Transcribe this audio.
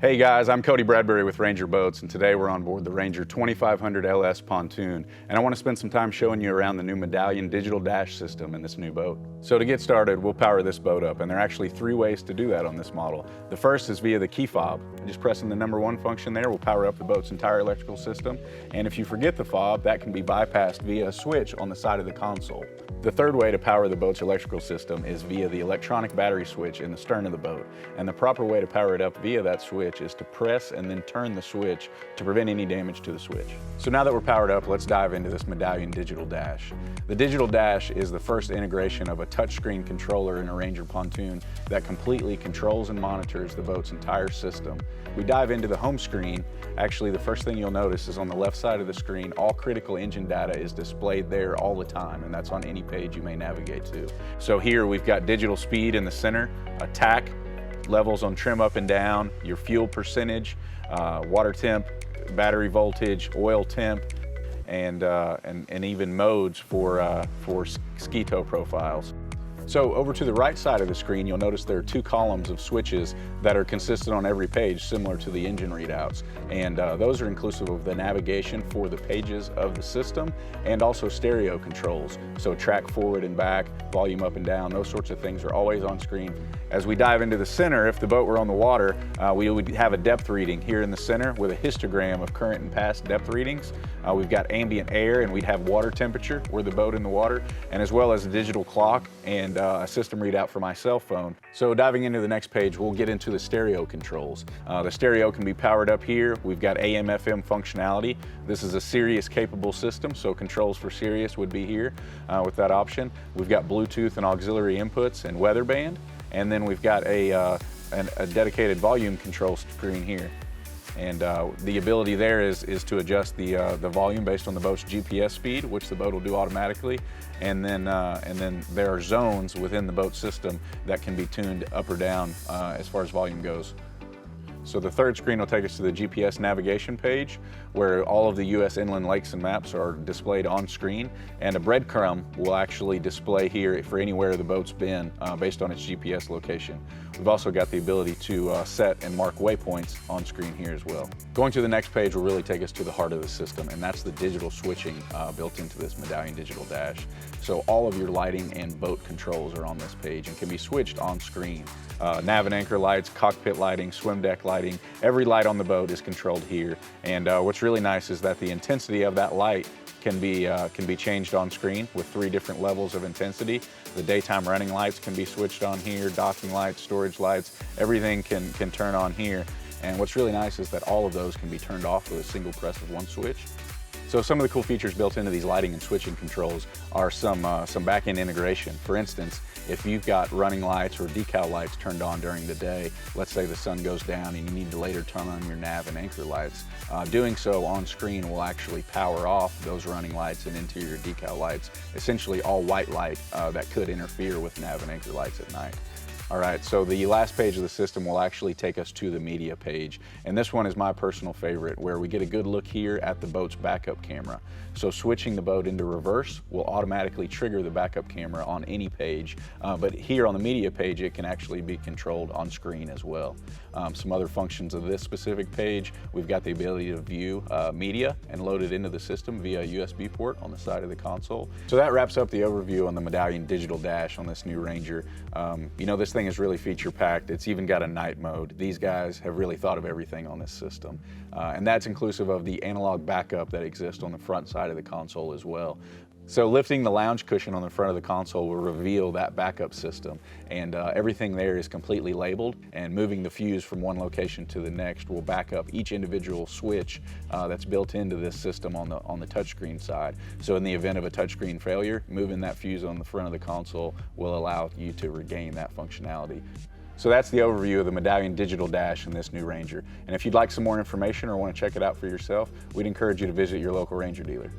Hey guys, I'm Kody Bradbury with Ranger Boats, and today we're on board the Ranger 2500 LS Pontoon, and I want to spend some time showing you around the new Medallion digital dash system in this new boat. So to get started, we'll power this boat up, and there are actually 3 ways to do that on this model. The first is via the key fob. Just pressing the number 1 function there will power up the boat's entire electrical system, and if you forget the fob, that can be bypassed via a switch on the side of the console. The third way to power the boat's electrical system is via the electronic battery switch in the stern of the boat, and the proper way to power it up via that switch is to press and then turn the switch to prevent any damage to the switch. So now that we're powered up, let's dive into this Medallion digital dash. The digital dash is the first integration of a touchscreen controller in a Ranger pontoon that completely controls and monitors the boat's entire system. We dive into the home screen. Actually, the first thing you'll notice is on the left side of the screen, all critical engine data is displayed there all the time, and that's on any page you may navigate to. So here we've got digital speed in the center, attack, levels on trim up and down, your fuel percentage, water temp, battery voltage, oil temp, and even modes for ski tow profiles. So over to the right side of the screen, you'll notice there are 2 columns of switches that are consistent on every page, similar to the engine readouts. And those are inclusive of the navigation for the pages of the system and also stereo controls. So track forward and back, volume up and down, those sorts of things are always on screen. As we dive into the center, if the boat were on the water, we would have a depth reading here in the center with a histogram of current and past depth readings. We've got ambient air, and we'd have water temperature where the boat in the water, and as well as a digital clock and a system readout for my cell phone. So diving into the next page, we'll get into the stereo controls. The stereo can be powered up here. We've got AM/FM functionality. This is a Sirius capable system, so controls for Sirius would be here with that option. We've got Bluetooth and auxiliary inputs and weather band. And then we've got a dedicated volume control screen here. And the ability there is to adjust the volume based on the boat's GPS speed, which the boat will do automatically. And then there are zones within the boat system that can be tuned up or down as far as volume goes. So the third screen will take us to the GPS navigation page, where all of the U.S. inland lakes and maps are displayed on screen, and a breadcrumb will actually display here for anywhere the boat's been based on its GPS location. We've also got the ability to set and mark waypoints on screen here as well. Going to the next page will really take us to the heart of the system, and that's the digital switching built into this Medallion digital dash. So all of your lighting and boat controls are on this page and can be switched on screen. Nav and anchor lights, cockpit lighting, swim deck lighting, every light on the boat is controlled here. And what's really nice is that the intensity of that light can be changed on screen with 3 different levels of intensity. The daytime running lights can be switched on here, docking lights, storage lights, everything can turn on here. And what's really nice is that all of those can be turned off with a single press of 1 switch. So some of the cool features built into these lighting and switching controls are some back-end integration. For instance, if you've got running lights or decal lights turned on during the day, let's say the sun goes down and you need to later turn on your nav and anchor lights, doing so on screen will actually power off those running lights and interior decal lights, essentially all white light that could interfere with nav and anchor lights at night. All right, so the last page of the system will actually take us to the media page. And this one is my personal favorite, where we get a good look here at the boat's backup camera. So switching the boat into reverse will automatically trigger the backup camera on any page. But here on the media page, it can actually be controlled on screen as well. Some other functions of this specific page, we've got the ability to view media and load it into the system via a USB port on the side of the console. So that wraps up the overview on the Medallion digital dash on this new Ranger. You know, this thing is really feature packed. It's even got a night mode. These guys have really thought of everything on this system. And that's inclusive of the analog backup that exists on the front side of the console as well. So lifting the lounge cushion on the front of the console will reveal that backup system, and everything there is completely labeled, and moving the fuse from one location to the next will back up each individual switch that's built into this system on the touchscreen side. So in the event of a touchscreen failure, moving that fuse on the front of the console will allow you to regain that functionality. So that's the overview of the Medallion digital dash in this new Ranger. And if you'd like some more information or want to check it out for yourself, we'd encourage you to visit your local Ranger dealer.